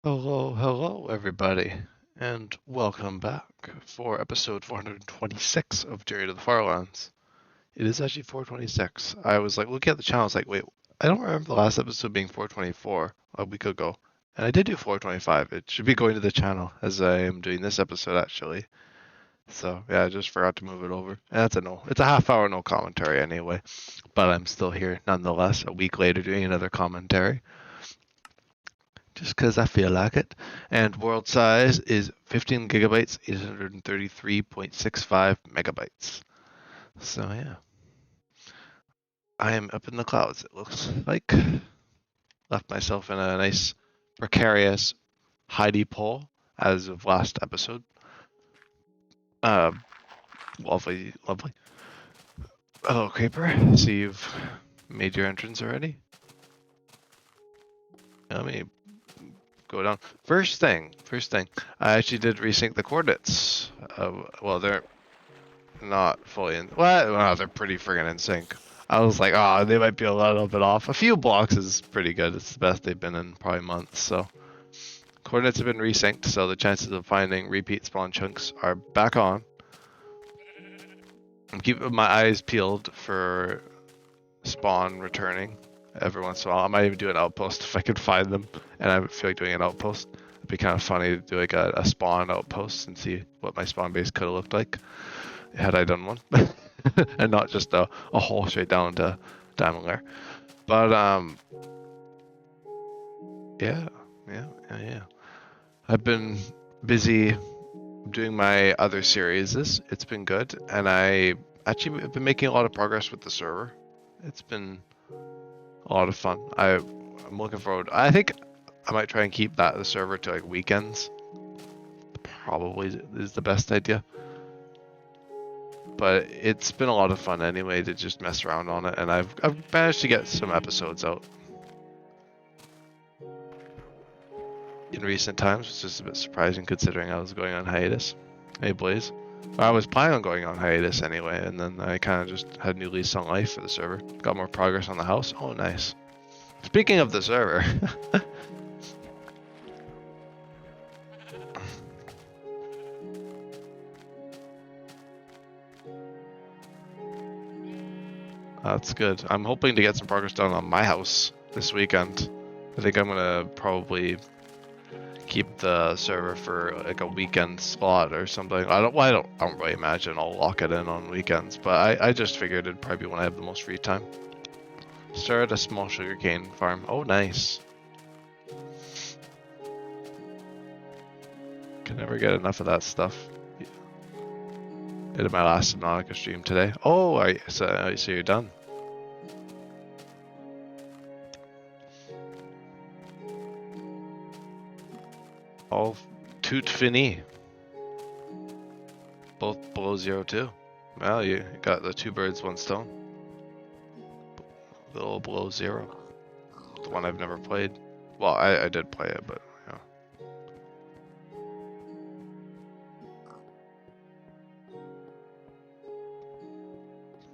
Hello, everybody, and welcome back for episode 426 of Journey to the Farlands. It is actually 426. I was like looking at the channel, I was like, wait, I don't remember the last episode being 424 a week ago. And I did do 425. It should be going to the channel as I am doing this episode, actually. So, yeah, I just forgot to move it over. And that's a no. It's a half hour no commentary anyway. But I'm still here nonetheless, a week later doing another commentary just because I feel like it. And world size is 15 gigabytes, 833.65 megabytes. So yeah, I am up in the clouds. It looks like left myself in a nice precarious hidey pole as of last episode. Uh, lovely, lovely. Hello, Creeper. So you've made your entrance already? Let me go down. First thing. I actually did resync the coordinates. Well, they're not fully in. Well, they're pretty friggin' in sync. I was like, oh, they might be a little bit off. A few blocks is pretty good. It's the best they've been in probably months. So coordinates have been resynced, so the chances of finding repeat spawn chunks are back on. I'm keeping my eyes peeled for spawn returning every once in a while. I might even do an outpost if I could find them, and I feel like doing an outpost. It'd be kind of funny to do like a spawn outpost and see what my spawn base could have looked like had I done one. And not just a hole straight down to Diamond Lair. But yeah. I've been busy doing my other series. It's been good, and I actually have been making a lot of progress with the server. It's been a lot of fun. I'm looking forward. I think I might try and keep the server to like weekends. Probably is the best idea. But it's been a lot of fun anyway to just mess around on it, and I've managed to get some episodes out in recent times, which is a bit surprising considering I was going on hiatus. Hey Blaze. I was planning on going on hiatus anyway, and then I kind of just had a new lease on life for the server. Got more progress on the house. Oh, nice. Speaking of the server. That's good. I'm hoping to get some progress done on my house this weekend. I think I'm gonna probably keep the server for like a weekend slot or something. I don't really imagine I'll lock it in on weekends, but I just figured it'd probably be when I have the most free time. Start a small sugarcane farm. Oh, nice. Can never get enough of that stuff. Did my last Subnautica stream today. Oh, so you're done. All Tout Fini. Both below 0 too. Well, you got the two birds, one stone. A little below 0. The one I've never played. Well, I did play it, but yeah.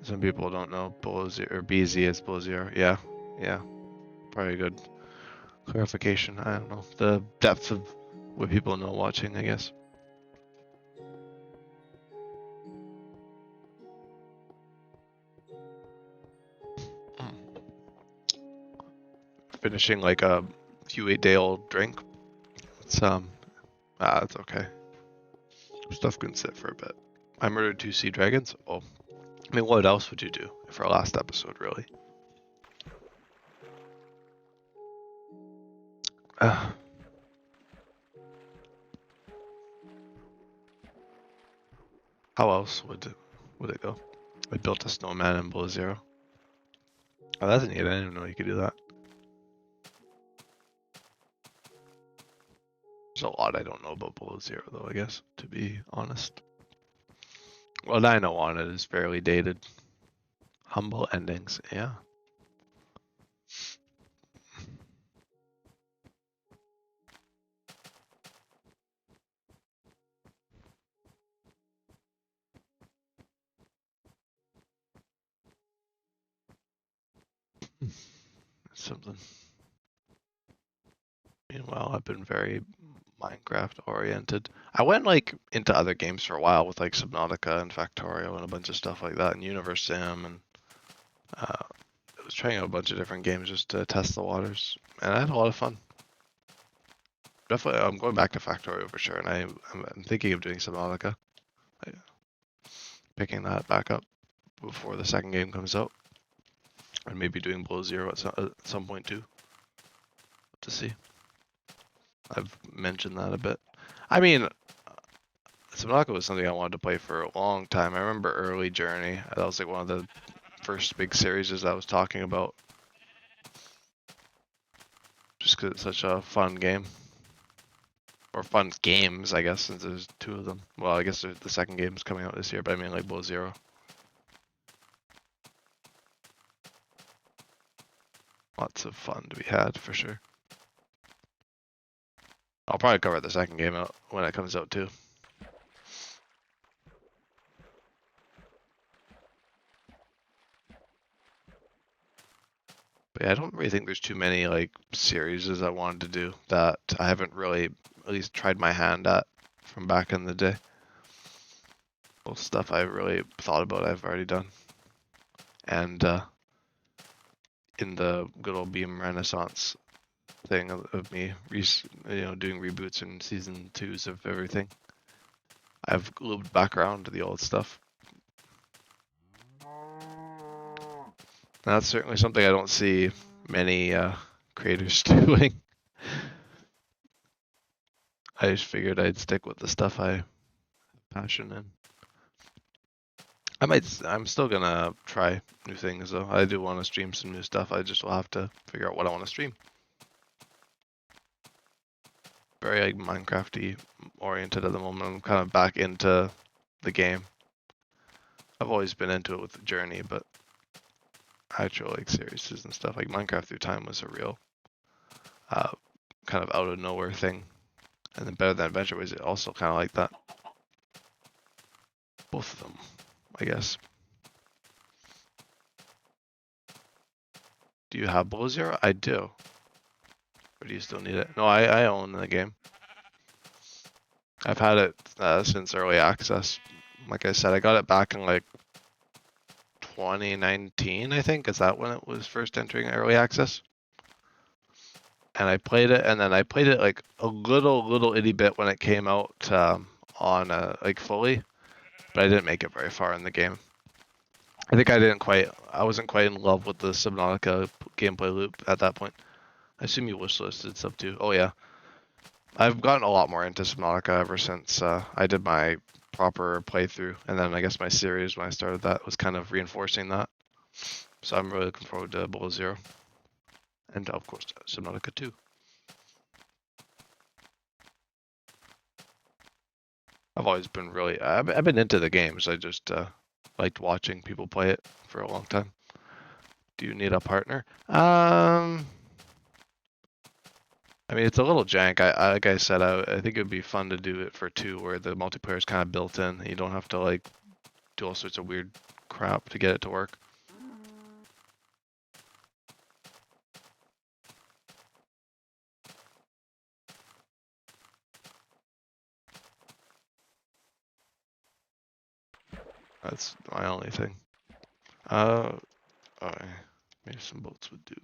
Some people don't know below 0 or BZ is below 0. Yeah. Probably a good clarification. I don't know the depth of what people know watching, I guess. Finishing like a few 8-day-old drink. It's it's okay. Stuff can sit for a bit. I murdered 2 sea dragons. Oh, I mean, what else would you do for our last episode, really? How else would it go? I built a snowman in below 0. Oh, that's neat. I didn't even know you could do that. There's a lot I don't know about below 0, though, I guess, to be honest. What I know on it is fairly dated. Humble endings, yeah. Something. Meanwhile, I've been very Minecraft oriented. I went like into other games for a while with like Subnautica and Factorio and a bunch of stuff like that, and Universe Sim, and I was trying out a bunch of different games just to test the waters, and I had a lot of fun. Definitely, I'm going back to Factorio for sure, and I'm thinking of doing Subnautica, picking that back up before the second game comes out, and maybe doing Below Zero at some point too. To see. I've mentioned that a bit. I mean, Subnautica was something I wanted to play for a long time. I remember early Journey. That was like one of the first big series I was talking about. Just because it's such a fun game. Or fun games, I guess, since there's two of them. Well, I guess the second game's coming out this year, but I mean like Below Zero. Lots of fun to be had, for sure. I'll probably cover the second game out when it comes out too. But yeah, I don't really think there's too many like series I wanted to do that I haven't really at least tried my hand at from back in the day. Most stuff I really thought about I've already done. And in the good old Beam Renaissance thing of me doing reboots and season 2s of everything, I've looped back around to the old stuff. And that's certainly something I don't see many creators doing. I just figured I'd stick with the stuff I have passion in. I'm still gonna try new things though. I do want to stream some new stuff. I just will have to figure out what I want to stream. Very like Minecraft-y oriented at the moment. I'm kind of back into the game. I've always been into it with the Journey, but actual like series and stuff like Minecraft Through Time was a real kind of out of nowhere thing. And then Better Than Adventure was also kind of like that. Both of them, I guess. Do you have Below Zero? I do. Or do you still need it? No, I own the game. I've had it since early access. Like I said, I got it back in like 2019, I think. Is that when it was first entering early access? And I played it, and then I played it like a little itty bit when it came out on like fully, but I didn't make it very far in the game. I think I wasn't quite in love with the Subnautica gameplay loop at that point. I assume you wishlisted stuff too. Oh yeah. I've gotten a lot more into Subnautica ever since I did my proper playthrough, and then I guess my series when I started that was kind of reinforcing that. So I'm really looking forward to Below Zero. And of course, Subnautica 2. I've always been I've been into the games. I just liked watching people play it for a long time. Do you need a partner? I mean, it's a little jank. Like I said, I think it'd be fun to do it for 2, where the multiplayer is kind of built in. And you don't have to like do all sorts of weird crap to get it to work. That's my only thing. Alright. Maybe some boats would do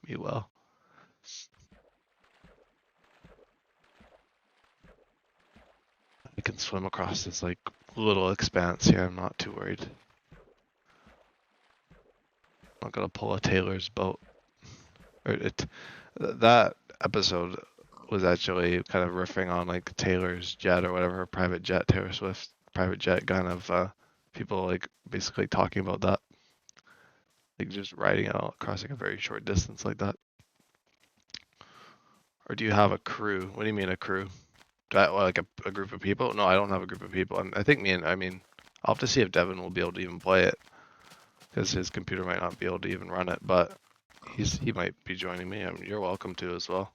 me well. I can swim across this like little expanse here. I'm not too worried. I'm not gonna pull a Taylor's boat. That episode was actually kind of riffing on like Taylor's jet or whatever, her private jet, Taylor Swift's private jet, kind of people like basically talking about that, like just riding out across like a very short distance like that. Or do you have a crew? What do you mean a crew? Like a group of people? No, I don't have a group of people. I think I'll have to see if Devin will be able to even play it, because his computer might not be able to even run it, but he might be joining me. You're welcome to as well.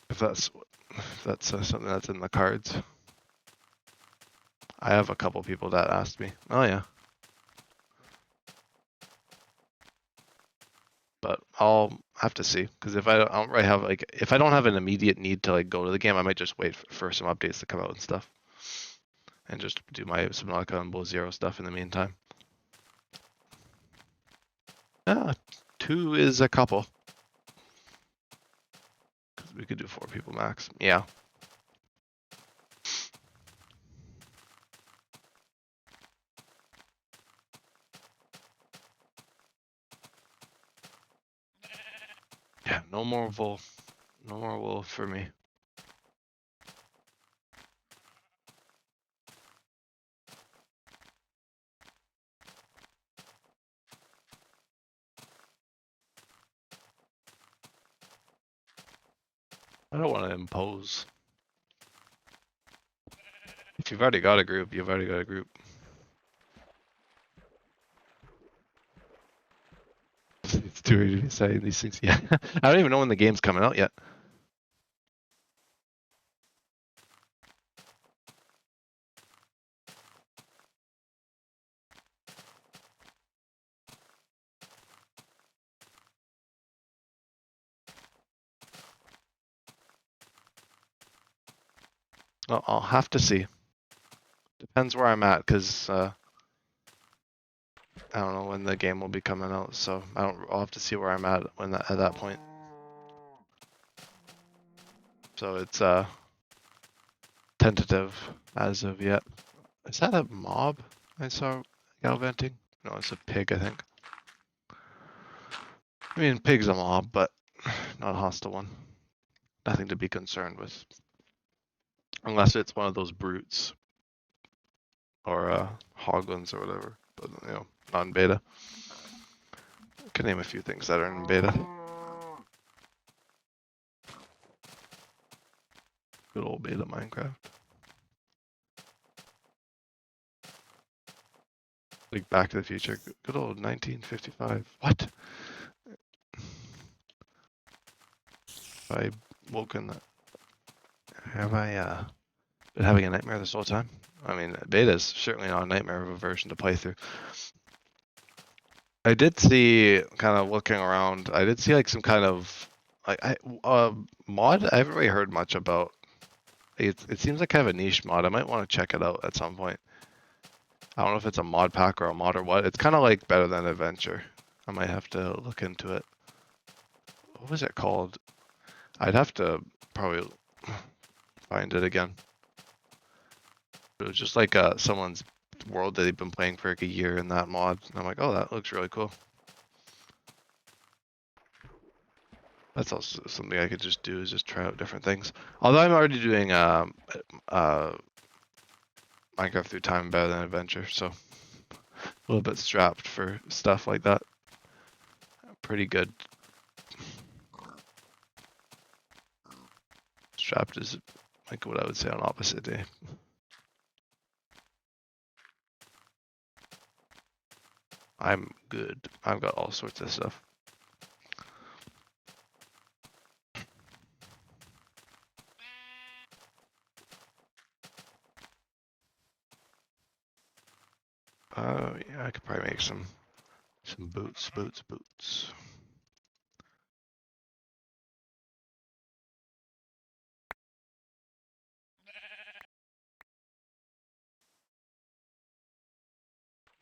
If that's something that's in the cards. I have a couple people that asked me. Oh yeah. But I'll have to see, because if I don't really have like, if I don't have an immediate need to like go to the game, I might just wait for some updates to come out and stuff, and just do my Subnautica and Below Zero stuff in the meantime. Ah, 2 is a couple. Because we could do 4 people max. Yeah. Yeah, no more wolf. No more wolf for me. I don't want to impose. If you've already got a group, you've already got a group. It's too early to be saying these things. Yeah, I don't even know when the game's coming out yet. I'll have to see. Depends where I'm at, because I don't know when the game will be coming out. So I'll have to see where I'm at at that point. So it's tentative as of yet. Is that a mob I saw gallivanting? No, it's a pig, I think. I mean, pig's a mob, but not a hostile one. Nothing to be concerned with. Unless it's one of those brutes. Or hoglins or whatever. But, you know, not in beta. I can name a few things that are in beta. Good old beta Minecraft. Like Back to the Future. Good old 1955. What? Have I woken... Have I been having a nightmare this whole time? I mean, beta is certainly not a nightmare of a version to play through. I did see, kind of looking around, I did see like some kind of mod I haven't really heard much about. It seems like kind of a niche mod. I might want to check it out at some point. I don't know if it's a mod pack or a mod or what. It's kind of like Better Than Adventure. I might have to look into it. What was it called? I'd have to probably find it again. It was just like someone's world that they've been playing for like a year in that mod. And I'm like, oh, that looks really cool. That's also something I could just do, is just try out different things. Although I'm already doing Minecraft through time Better Than Adventure, so a little bit strapped for stuff like that. Pretty good. Strapped is like what I would say on opposite day. I'm good. I've got all sorts of stuff. Yeah, I could probably make some boots.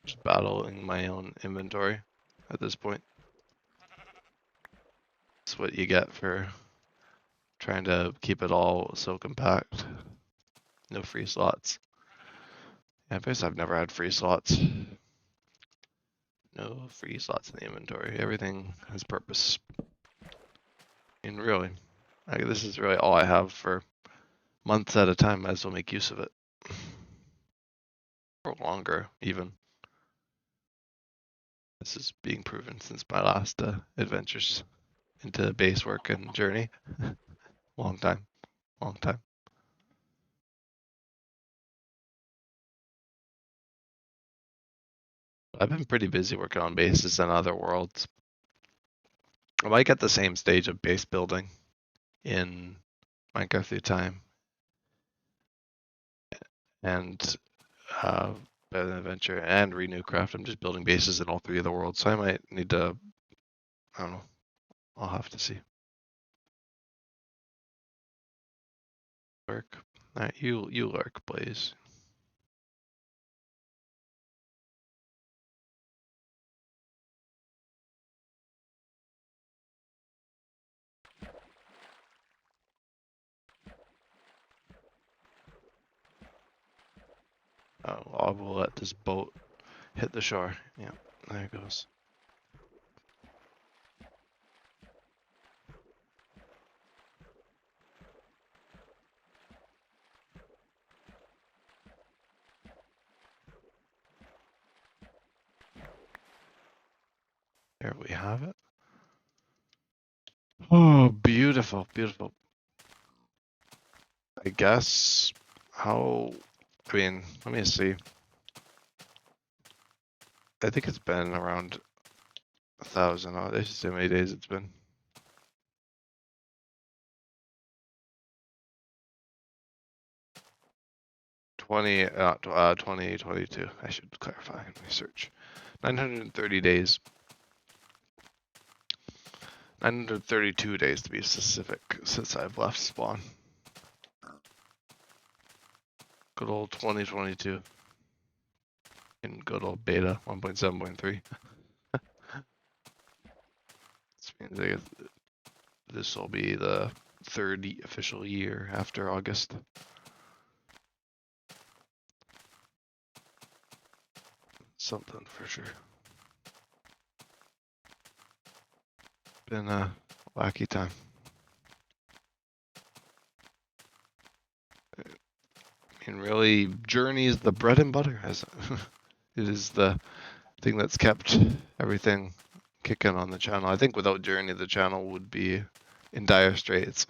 Just battling my own inventory at this point. That's what you get for trying to keep it all so compact. No free slots. Yeah, I guess I've never had free slots. No free slots in the inventory. Everything has purpose. And really, this is really all I have for months at a time. Might as well make use of it. Or longer, even. This is being proven since my last adventures into base work and journey. Long time. I've been pretty busy working on bases and other worlds. I might get the same stage of base building in Minecraft through time and Better Than Adventure and Renewcraft. I'm just building bases in all 3 of the worlds, so I might need to, I don't know, I'll have to see. Lurk. Alright, you lurk, please. Oh, I will let this boat hit the shore. Yeah, there it goes. There we have it. Oh, beautiful, beautiful. I guess how, I mean, let me see. I think it's been around 1,000. Oh, this is how many days it's been. 2022. I should clarify in my search. 930 days. 932 days to be specific since I've left spawn. Good old 2022. In good old beta 1.7.3. This means I guess this will be the third official year after August. Something for sure. Been a wacky time. I mean, really, Journey is the bread and butter. It is the thing that's kept everything kicking on the channel. I think without Journey, the channel would be in dire straits.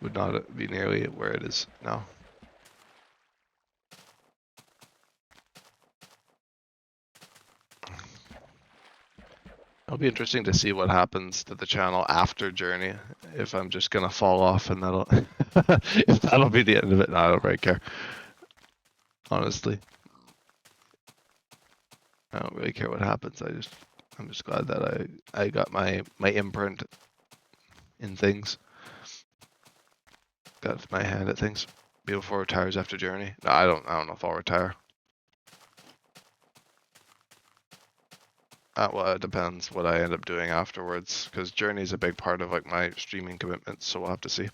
Would not be nearly where it is now. It'll be interesting to see what happens to the channel after Journey. If I'm just gonna fall off and that'll if that'll be the end of it. No, I don't really care. Honestly. I don't really care what happens. I'm just glad that I got my imprint in things. Got my hand at things. Before retires after Journey. No, I don't know if I'll retire. Well, it depends what I end up doing afterwards, because Journey is a big part of like my streaming commitments, so we'll have to see.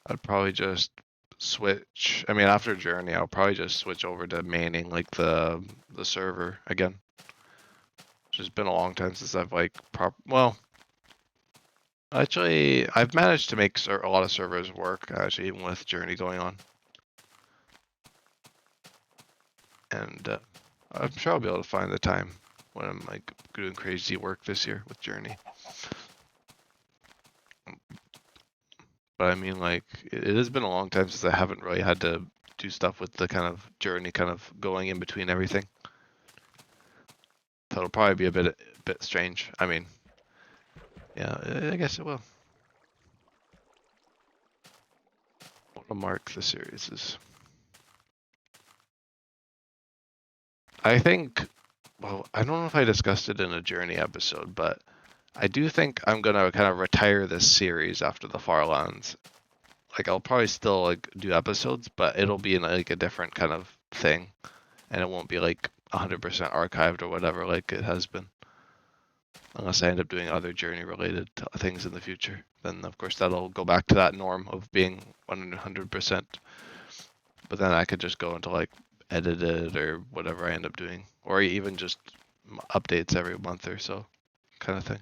I'd probably just switch. I mean, after Journey, I'll probably just switch over to maining like the server again. It's just been a long time since I've like well, actually, I've managed to make a lot of servers work actually, even with Journey going on. And I'm sure I'll be able to find the time when I'm like doing crazy work this year with Journey. But I mean, like, it has been a long time since I haven't really had to do stuff with the kind of Journey kind of going in between everything. So it'll probably be a bit strange. I mean, yeah, I guess it will. What a mark the series is. I think, well, I don't know if I discussed it in a Journey episode, but I do think I'm gonna kind of retire this series after the Farlands. Like, I'll probably still like do episodes, but it'll be in like a different kind of thing, and it won't be like 100% archived or whatever like it has been. Unless I end up doing other Journey related things in the future, then of course that'll go back to that norm of being 100%. But then I could just go into like edit it or whatever I end up doing, or even just updates every month or so, kind of thing.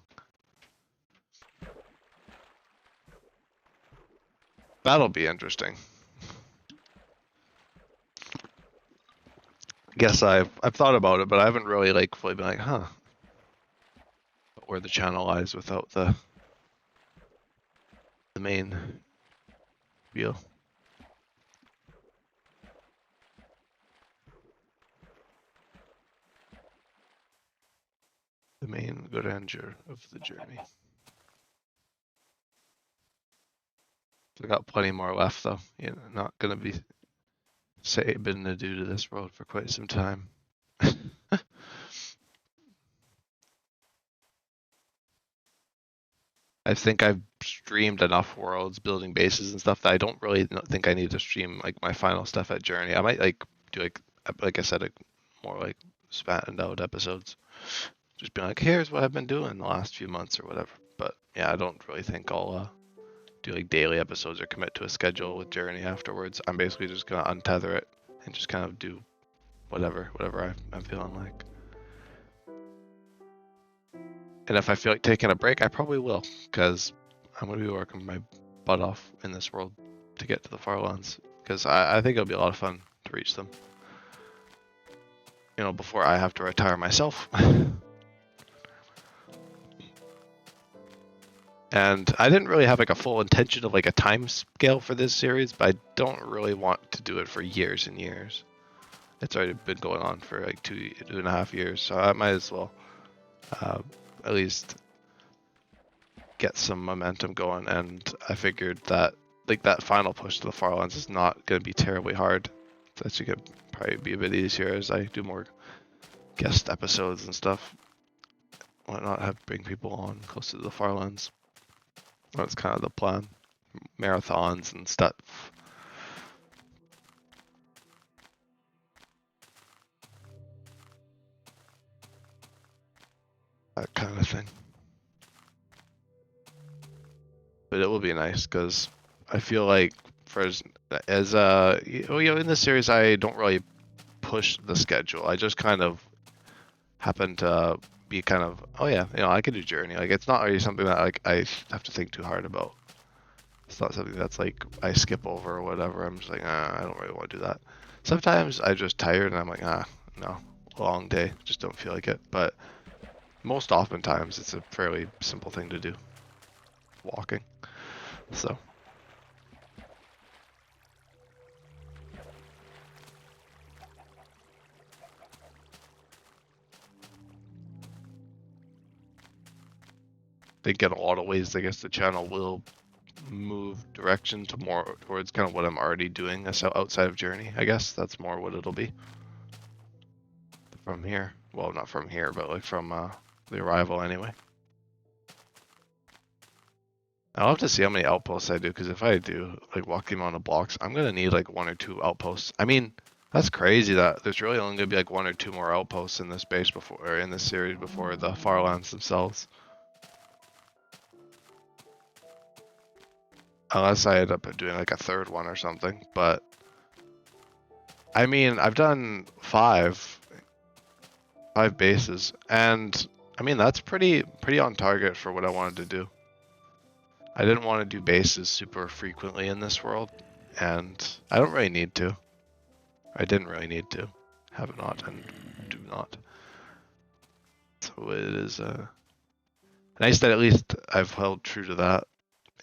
That'll be interesting. Guess I've thought about it, but I haven't really like fully been like, huh, where the channel lies without the main wheel. the main grandeur of the journey. I got plenty more left though. You know, not gonna be been to do to this world for quite some time. I think I've streamed enough worlds building bases and stuff that I don't really think I need to stream like my final stuff at Journey. I might like do like I said, more like spanned out episodes. Just being like, here's what I've been doing the last few months or whatever. But yeah, I don't really think I'll do like daily episodes or commit to a schedule with Journey afterwards. I'm basically just gonna untether it and just kind of do whatever I'm feeling like. And if I feel like taking a break, I probably will, because I'm going to be working my butt off in this world to get to the Farlands, because I think it'll be a lot of fun to reach them. You know, before I have to retire myself. And I didn't really have like a full intention of like a time scale for this series, but I don't really want to do it for years and years. It's already been going on for like 2.5 years, so I might as well at least get some momentum going. And I figured that like that final push to the Farlands is not going to be terribly hard. That should probably be a bit easier as I do more guest episodes and stuff. Why not bring people on closer to the Farlands? That's kind of the plan. Marathons and stuff. That kind of thing. But it will be nice because I feel like in this series I don't really push the schedule. I just kind of happen to be kind of, oh yeah, I could do Journey. Like it's not really something that like I have to think too hard about. It's not something that's like I skip over or whatever. I'm just like, I don't really want to do that. Sometimes I'm just tired and I'm like, no, long day, just don't feel like it. But most oftentimes it's a fairly simple thing to do, walking. So. I think in a lot of ways, I guess the channel will move direction to more towards kind of what I'm already doing outside of Journey. I guess that's more what it'll be from here. Well, not from here, but like from the arrival anyway. I'll have to see how many outposts I do, because if I do like walking on the blocks, I'm gonna need like 1 or 2 outposts. I mean, that's crazy that there's really only gonna be like 1 or 2 more outposts in this base or in this series before the Farlands themselves. Unless I end up doing like a 3rd one or something, but I mean, I've done 5 bases, and I mean that's pretty on target for what I wanted to do. I didn't want to do bases super frequently in this world, and I don't really need to. I didn't really need to. Have not and do not. So it is nice that at least I've held true to that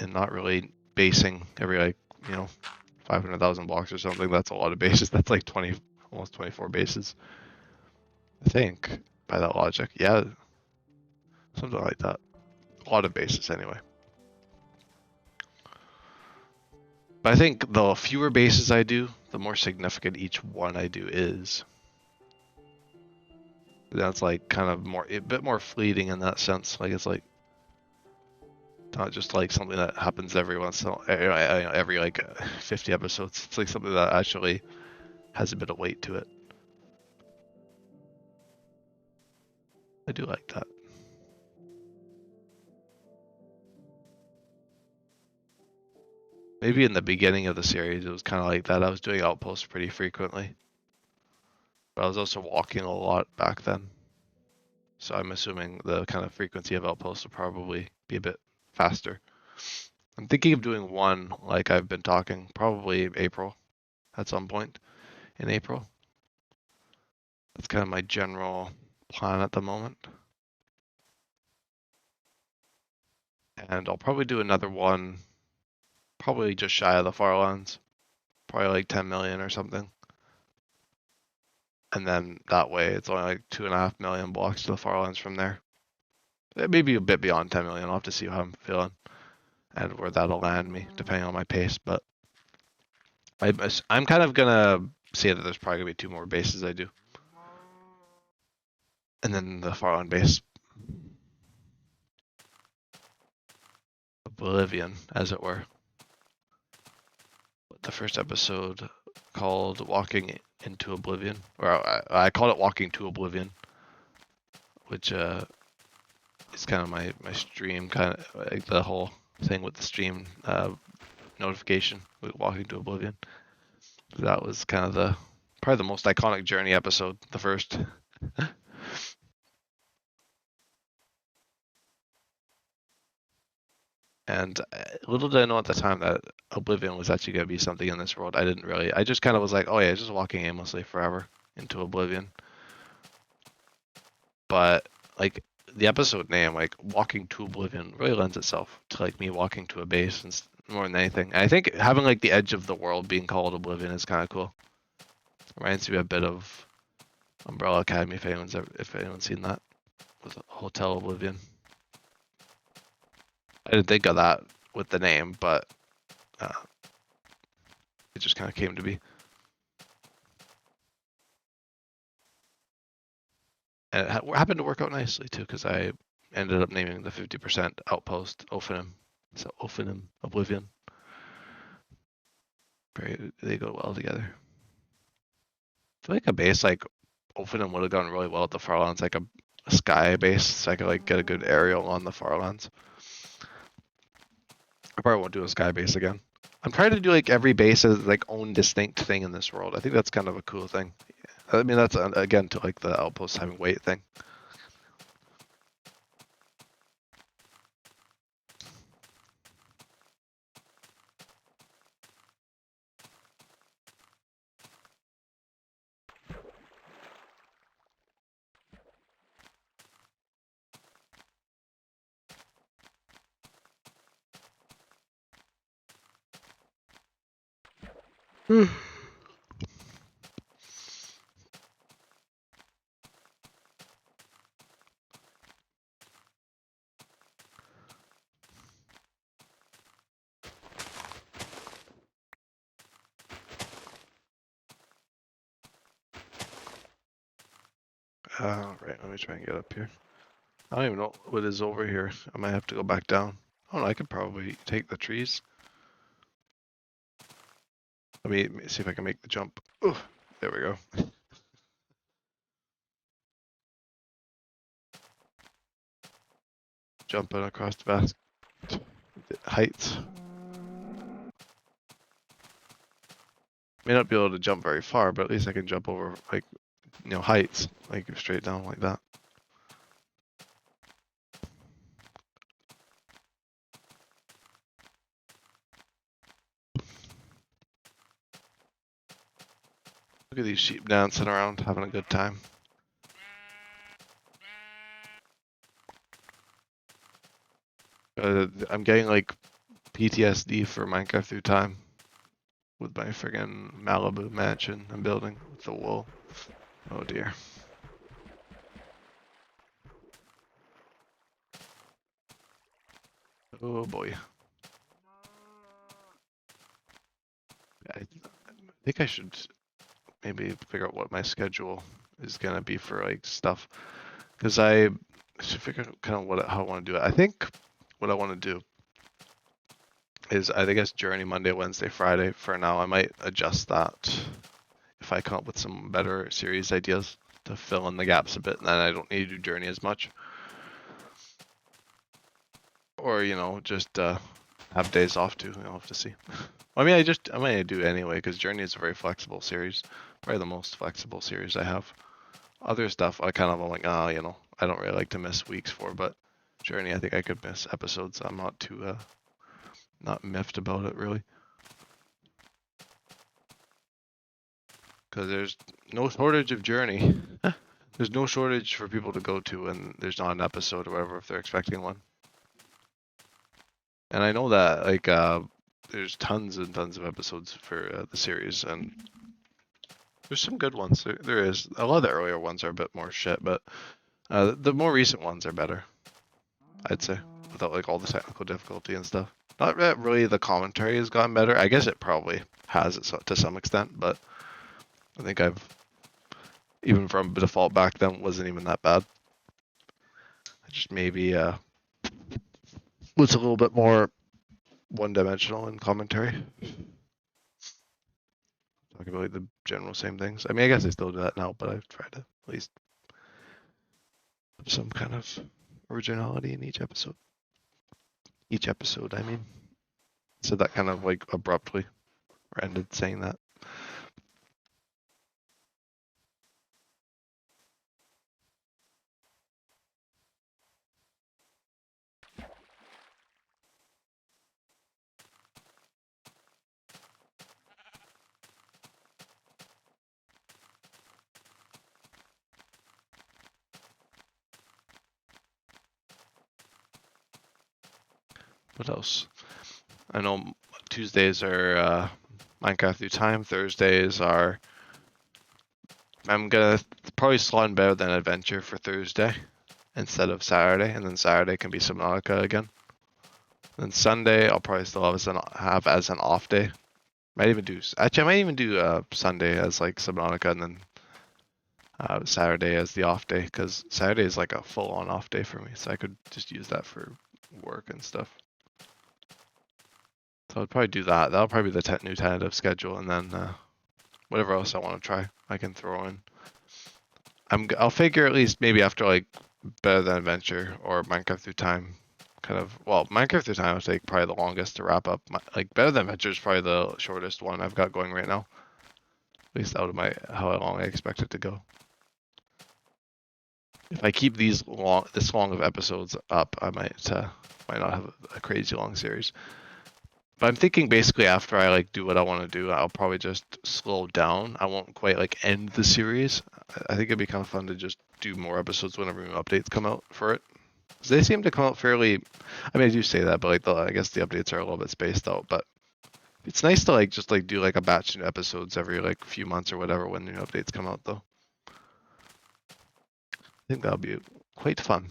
and not really basing every 500,000 blocks or something. That's a lot of bases. That's like almost 24 bases. I think by that logic, yeah, something like that. A lot of bases anyway. But I think the fewer bases I do, the more significant each one I do is. That's like kind of a bit more fleeting in that sense. Like it's like not just like something that happens every once in every like 50 episodes. It's like something that actually has a bit of weight to it. I do like that. Maybe in the beginning of the series it was kind of like that. I was doing outposts pretty frequently, but I was also walking a lot back then. So I'm assuming the kind of frequency of outposts will probably be a bit faster. I'm thinking of doing one, like I've been talking, probably April, at some point in April. That's kind of my general plan at the moment. And I'll probably do another one, probably just shy of the Farlands, probably like 10 million or something. And then that way it's only like 2.5 million blocks to the Farlands from there. Maybe a bit beyond 10 million. I'll have to see how I'm feeling and where that'll land me, depending on my pace. But I'm kind of gonna say that there's probably gonna be 2 more bases I do, and then the Farland base, Oblivion, as it were. The first episode called Walking into Oblivion, or I called it Walking to Oblivion, which is kind of my stream, kind of like the whole thing with the stream notification with Walking to Oblivion. That was kind of probably the most iconic Journey episode, the first. And little did I know at the time that Oblivion was actually going to be something in this world. I just kind of was like, oh yeah, just walking aimlessly forever into Oblivion. But like the episode name, like Walking to Oblivion, really lends itself to like me walking to a base and more than anything. And I think having like the edge of the world being called Oblivion is kind of cool. Reminds me a bit of Umbrella Academy if anyone's seen that with Hotel Oblivion. I didn't think of that with the name, but it just kind of came to be. And it happened to work out nicely too, because I ended up naming the 50% outpost Ophinum. So Ophinum Oblivion. They go well together. I feel like a base like Ophinum would have gone really well at the Farlands, like a sky base, so I could like get a good aerial on the Farlands. I probably won't do a sky base again. I'm trying to do like every base as like own distinct thing in this world. I think that's kind of a cool thing. I mean, that's again to like the outpost having weight thing. Right, let me try and get up here. I don't even know what is over here. I might have to go back down. Oh no, I could probably take the trees. Let me see if I can make the jump. Oh, there we go. Jumping across the vast heights. May not be able to jump very far, but at least I can jump over like heights, like straight down like that. Look at these sheep dancing around, having a good time. I'm getting like PTSD for Minecraft through time with my friggin' Malibu mansion I'm building with the wool. Oh dear. Oh boy. I think I should maybe figure out what my schedule is gonna be for like stuff, because I should figure out kind of how I want to do it. I think what I want to do is I guess Journey Monday, Wednesday, Friday for now. I might adjust that if I come up with some better series ideas to fill in the gaps a bit, and then I don't need to do Journey as much. Or, just have days off too. I'll have to see. I mean, I might do anyway, because Journey is a very flexible series. Probably the most flexible series I have. Other stuff, I kind of am like, I don't really like to miss weeks for, but Journey, I think I could miss episodes. I'm not too, not miffed about it, really. Because there's no shortage of Journey. There's no shortage for people to go to, and there's not an episode or whatever if they're expecting one. And I know that, like, there's tons and tons of episodes for the series, and there's some good ones. There is. A lot of the earlier ones are a bit more shit, but the more recent ones are better. I'd say, without like all the technical difficulty and stuff. Not that really the commentary has gotten better. I guess it probably has it to some extent, but I think I've, even from default back then, wasn't even that bad. I just maybe was a little bit more one-dimensional in commentary. Talking about like, the general same things. I mean, I guess I still do that now, but I've tried to at least have some kind of originality in each episode. Each episode, I mean. So that kind of like abruptly, or ended saying that. What else? I know Tuesdays are Minecraft through time. Thursdays are. I'm gonna probably slot in better than adventure for Thursday instead of Saturday, and then Saturday can be Subnautica again. Then Sunday I'll probably still have as an off day. Might even do actually I might even do Sunday as like Subnautica, and then Saturday as the off day, because Saturday is like a full-on off day for me, so I could just use that for work and stuff. So I'd probably do that. That'll probably be the new tentative schedule, and then whatever else I want to try, I can throw in. I'll figure at least maybe after like Better Than Adventure or Minecraft Through Time, kind of. Well, Minecraft Through Time will take probably the longest to wrap up. Like Better Than Adventure is probably the shortest one I've got going right now, at least out of how long I expect it to go. If I keep this long of episodes up, I might not have a crazy long series. But I'm thinking basically after I like do what I want to do, I'll probably just slow down. I won't quite like end the series. I think it'd be kind of fun to just do more episodes whenever new updates come out for it. 'Cause they seem to come out fairly. I mean, I do say that, but like I guess the updates are a little bit spaced out. But it's nice to like just like do like a batch of new episodes every like few months or whatever when new updates come out, though. I think that'll be quite fun.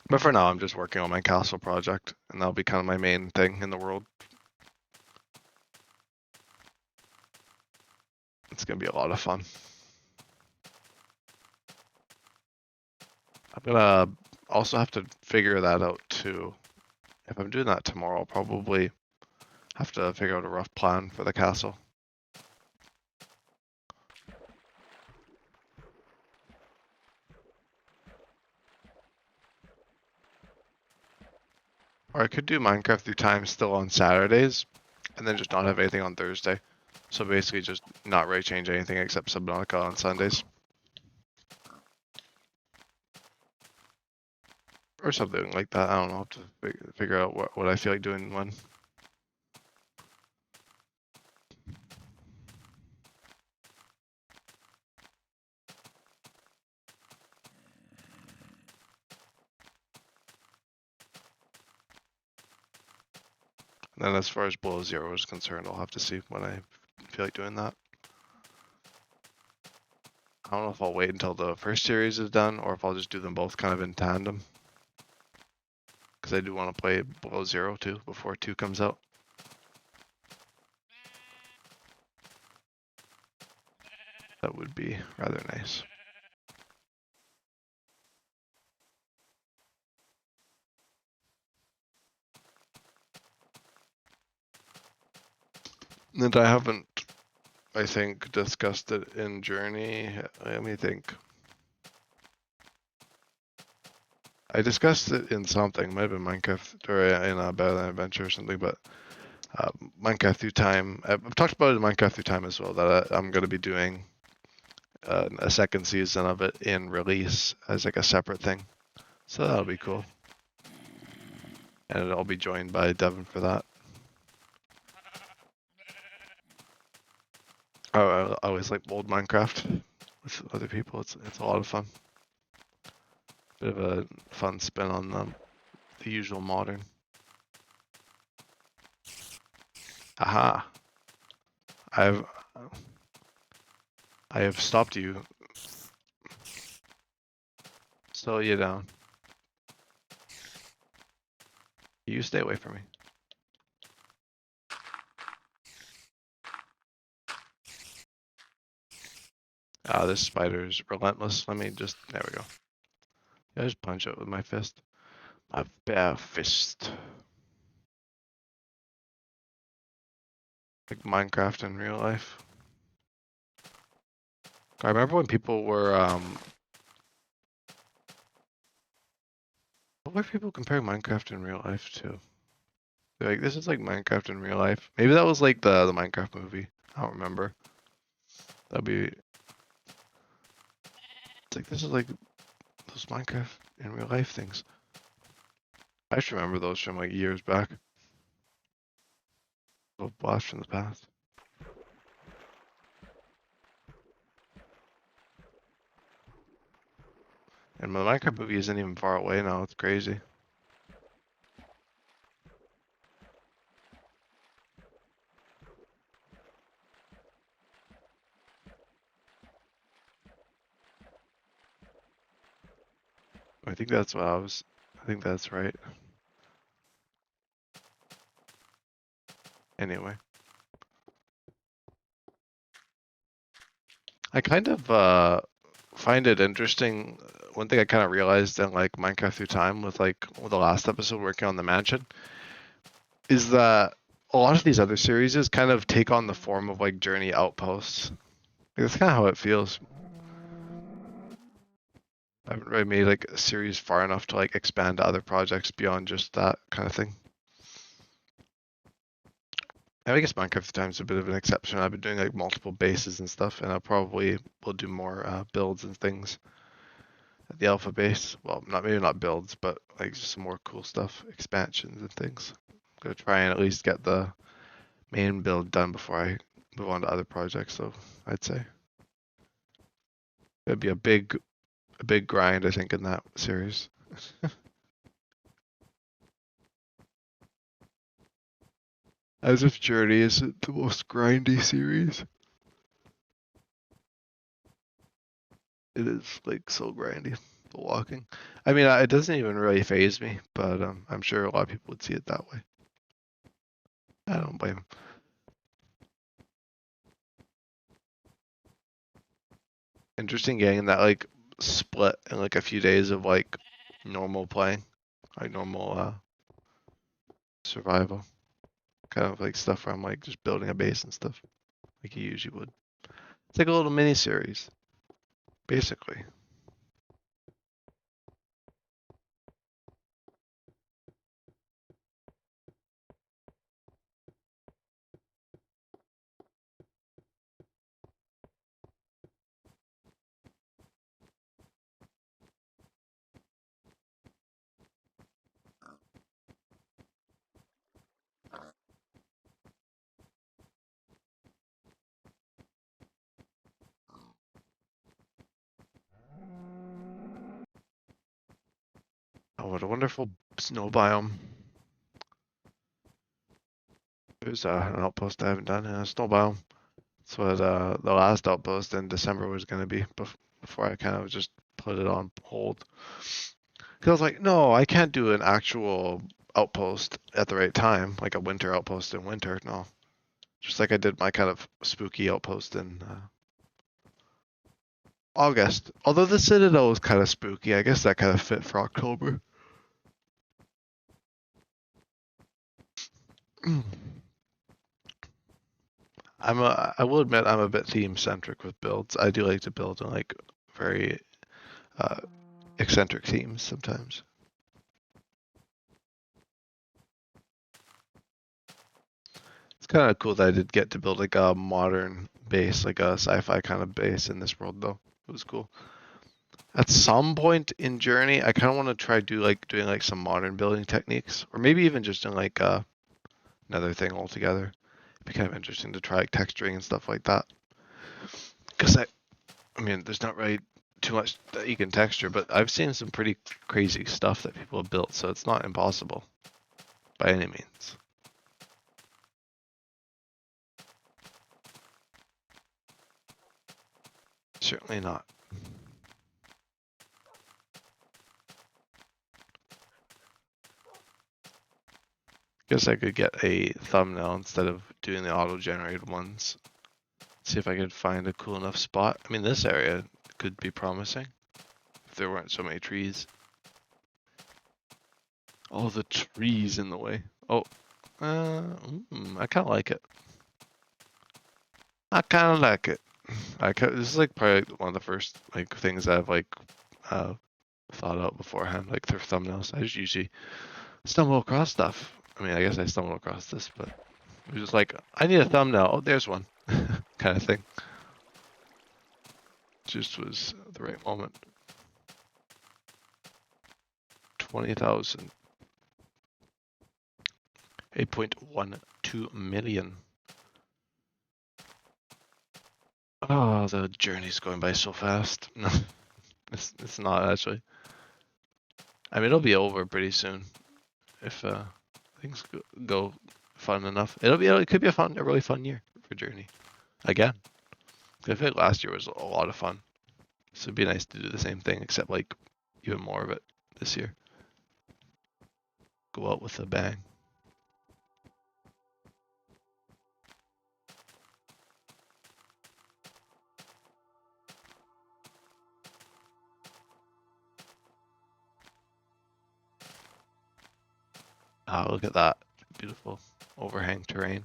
But for now, I'm just working on my castle project, and that'll be kind of my main thing in the world. It's gonna be a lot of fun. I'm gonna also have to figure that out too. If I'm doing that tomorrow, I'll probably have to figure out a rough plan for the castle. Or I could do Minecraft Through Time still on Saturdays, and then just not have anything on Thursday. So basically just not really change anything except Subnautica on Sundays. Or something like that. I don't know. I'll have to figure out what I feel like doing when. And then as far as Below Zero is concerned, I'll have to see when I feel like doing that. I don't know if I'll wait until the first series is done or if I'll just do them both kind of in tandem. Because I do want to play Below Zero too before 2 comes out. That would be rather nice. And I haven't, I think, discussed it in Journey. Let me think. I discussed it in something. It might have been Minecraft or in a Better Than Adventure or something, but Minecraft Through Time. I've talked about it in Minecraft Through Time as well, that I'm going to be doing a second season of it in release as like a separate thing. So that'll be cool. And I'll be joined by Devin for that. I always like old Minecraft with other people. It's a lot of fun. Bit of a fun spin on the usual modern. Aha! I have stopped you. Slow you down. You stay away from me. Ah, this spider is relentless. Let me just, there we go. I just punch it with my fist. My bare fist. Like Minecraft in real life. I remember when people were, what were people comparing Minecraft in real life to? They're like, this is like Minecraft in real life. Maybe that was like the Minecraft movie. I don't remember. That'd be, it's like, this is like those Minecraft in real life things. I should remember those from like years back. A blast from the past. And the Minecraft movie isn't even far away now. It's crazy. I think that's what I think that's right. Anyway. I kind of find it interesting. One thing I kind of realized in like Minecraft Through Time with like the last episode working on the mansion is that a lot of these other series kind of take on the form of like journey outposts. Like, that's kind of how it feels. I haven't really made like a series far enough to like expand to other projects beyond just that kind of thing. I guess Minecraft Through Time is a bit of an exception. I've been doing like multiple bases and stuff, and I probably will do more builds and things at the alpha base. Well, maybe not builds, but like just some more cool stuff, expansions and things. I'm gonna try and at least get the main build done before I move on to other projects. So I'd say it'd be a big grind, I think, in that series. As if Journey isn't the most grindy series. It is like so grindy, the walking. I mean, it doesn't even really phase me, but I'm sure a lot of people would see it that way. I don't blame them. Interesting getting that like split in like a few days of like normal playing, like normal survival, kind of like stuff where I'm like just building a base and stuff, like you usually would. It's like a little mini series, basically. Oh, what a wonderful snow biome. There's an outpost I haven't done in a snow biome. That's what the last outpost in December was going to be before I kind of just put it on hold. Because I was like, no, I can't do an actual outpost at the right time, like a winter outpost in winter. No. Just like I did my kind of spooky outpost in August. Although the Citadel was kind of spooky, I guess that kind of fit for October. I will admit I'm a bit theme centric with builds. I do like to build in like very uh, eccentric themes sometimes. It's kind of cool that I did get to build like a modern base, like a sci-fi kind of base in this world though. It was cool. At some point in Journey, I kind of want to try doing like some modern building techniques, or maybe even just doing like another thing altogether. It'd be kind of interesting to try like texturing and stuff like that. Because I mean, there's not really too much that you can texture, but I've seen some pretty crazy stuff that people have built, so it's not impossible by any means. Certainly not. Guess I could get a thumbnail instead of doing the auto-generated ones. See if I could find a cool enough spot. I mean, this area could be promising if there weren't so many trees. All the trees in the way. Oh, I kind of like it. I kind of like it. This is like probably one of the first like things I've like thought out beforehand, like through thumbnails. I just usually stumble across stuff. I mean, I guess I stumbled across this, but it was just like, I need a thumbnail. Oh, there's one, kind of thing. Just was the right moment. 20,000. 8.12 million. Oh, the journey's going by so fast. No, it's not actually. I mean, it'll be over pretty soon if things go fun enough. It could be a really fun year for Journey again. I feel like last year was a lot of fun, so it'd be nice to do the same thing, except like even more of it this year. Go out with a bang. Ah, look at that. Beautiful overhang terrain.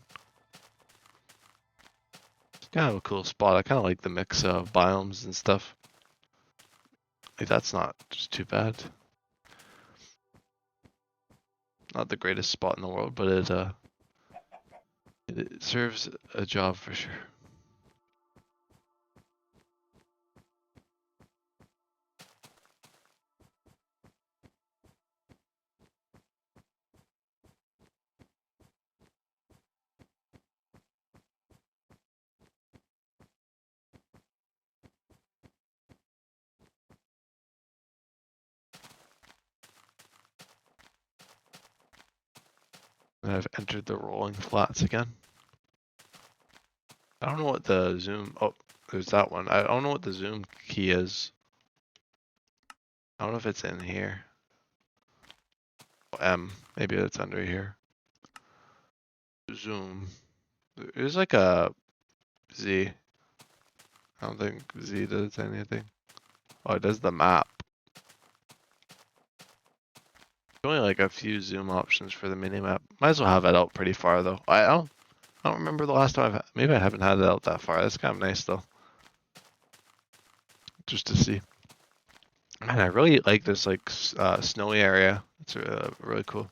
It's kind of a cool spot. I kind of like the mix of biomes and stuff. Like, that's not just too bad. Not the greatest spot in the world, but it serves a job for sure. And I've entered the rolling flats again. I don't know what the zoom. Oh, there's that one. I don't know what the zoom key is. I don't know if it's in here. Oh, M. Maybe it's under here. Zoom. There's like a Z. I don't think Z does anything. Oh, it does the map. Only like a few zoom options for the minimap. Might as well have it out pretty far though. I don't remember the last time maybe I haven't had it out that far. That's kind of nice though. Just to see. Man, I really like this like snowy area. It's really cool.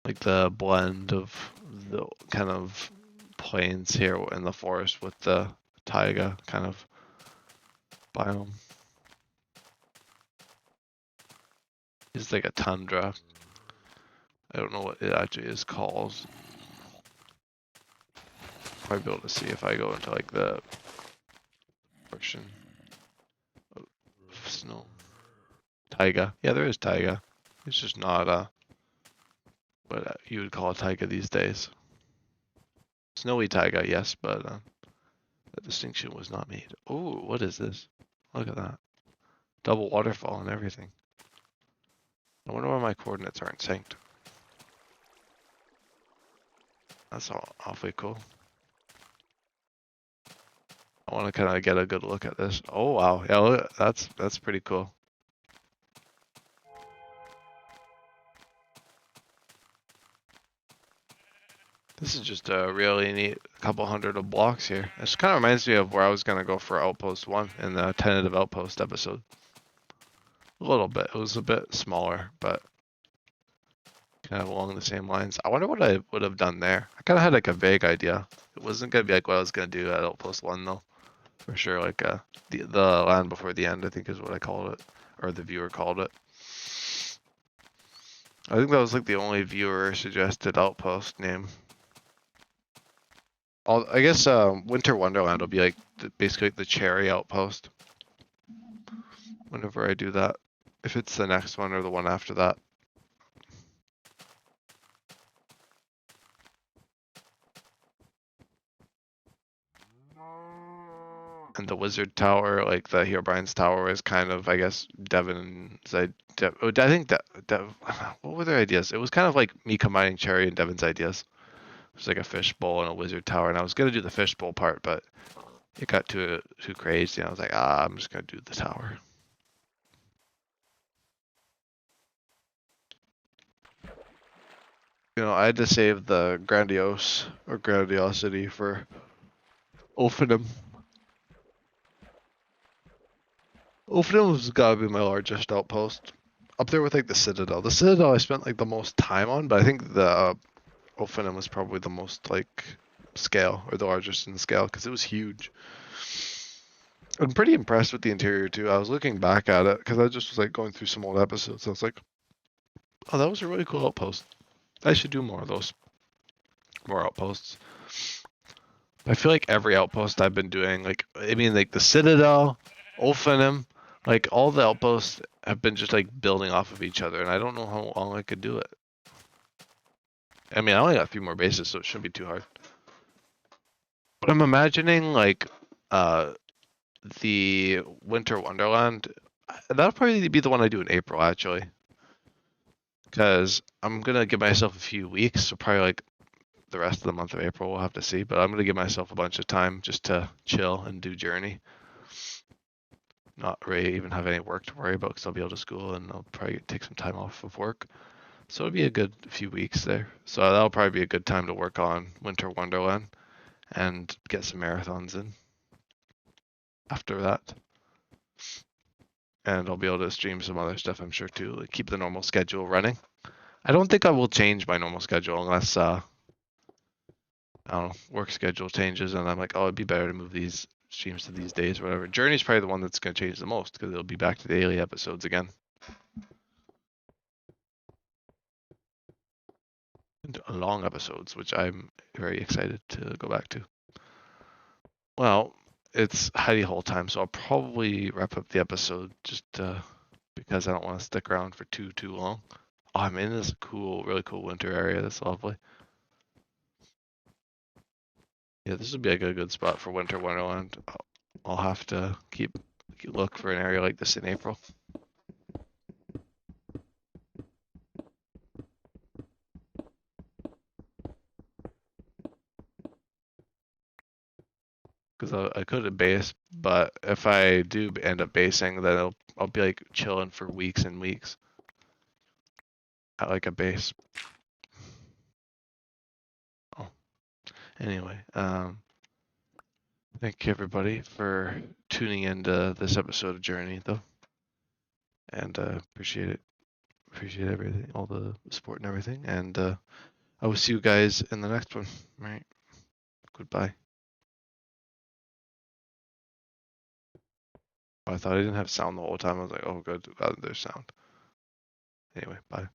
Like the blend of the kind of plains here in the forest with the taiga kind of biome. It's like a tundra. I don't know what it actually is called. Probably be able to see if I go into like the portion of snow. Taiga. Yeah, there is taiga. It's just not what you would call a taiga these days. Snowy taiga, yes, but that distinction was not made. Oh, what is this? Look at that. Double waterfall and everything. I wonder why my coordinates aren't synced. That's awfully cool. I want to kind of get a good look at this. Oh wow, yeah, look, that's pretty cool. This is just a really neat couple hundred of blocks here. This kind of reminds me of where I was gonna go for Outpost 1 in the tentative Outpost episode. A little bit. It was a bit smaller, but kind of along the same lines. I wonder what I would have done there. I kind of had like a vague idea. It wasn't gonna be like what I was gonna do at Outpost 1 though. For sure, like the land before the end, I think is what I called it, or the viewer called it. I think that was like the only viewer suggested Outpost name. I guess Winter Wonderland will be like basically like the cherry outpost. Whenever I do that, if it's the next one or the one after that. And the Wizard Tower, like the Herobrine's Tower, is kind of, I guess, Devin's. I think what were their ideas? It was kind of like me combining Cherry and Devin's ideas. It was like a fishbowl and a Wizard Tower, and I was gonna do the fishbowl part, but it got too crazy, and I was like, I'm just gonna do the tower. I had to save the grandiose or grandiosity for Ophinum. Ophinum's gotta be my largest outpost. Up there with like the Citadel. The Citadel I spent like the most time on, but I think the Ophinum was probably the most like scale, or the largest in scale, because it was huge. I'm pretty impressed with the interior too. I was looking back at it because I just was like going through some old episodes. I was like, oh, that was a really cool outpost. I should do more of those. More outposts. I feel like every outpost I've been doing, like, I mean, like the Citadel, Ophinum, like all the outposts have been just like building off of each other, and I don't know how long I could do it. I mean, I only got 3 more bases, so it shouldn't be too hard. But I'm imagining like the Winter Wonderland. That'll probably be the one I do in April, actually, because I'm gonna give myself a few weeks, so probably like the rest of the month of April, we'll have to see. But I'm gonna give myself a bunch of time just to chill and do Journey. Not really even have any work to worry about because I'll be able to school and I'll probably take some time off of work. So it'll be a good few weeks there. So that'll probably be a good time to work on Winter Wonderland and get some marathons in after that. And I'll be able to stream some other stuff, I'm sure, too. Like keep the normal schedule running. I don't think I will change my normal schedule unless, I don't know, work schedule changes and I'm like, oh, it'd be better to move these streams to these days or whatever. Journey's probably the one that's going to change the most because it'll be back to daily episodes again. And long episodes, which I'm very excited to go back to. Well, it's Heidi Hole time, so I'll probably wrap up the episode just because I don't want to stick around for too long. Oh, I'm in this cool, really cool winter area. That's lovely. Yeah, this would be like a good spot for Winter Wonderland. I'll have to keep look for an area like this in April. Because I could have base, but if I do end up basing, then I'll be like chilling for weeks and weeks at like a base. Oh, anyway, thank you everybody for tuning into this episode of Journey, though, and appreciate it. Appreciate everything, all the support and everything, and I will see you guys in the next one. All right, goodbye. I thought I didn't have sound the whole time. I was like, oh, good, there's sound. Anyway, bye.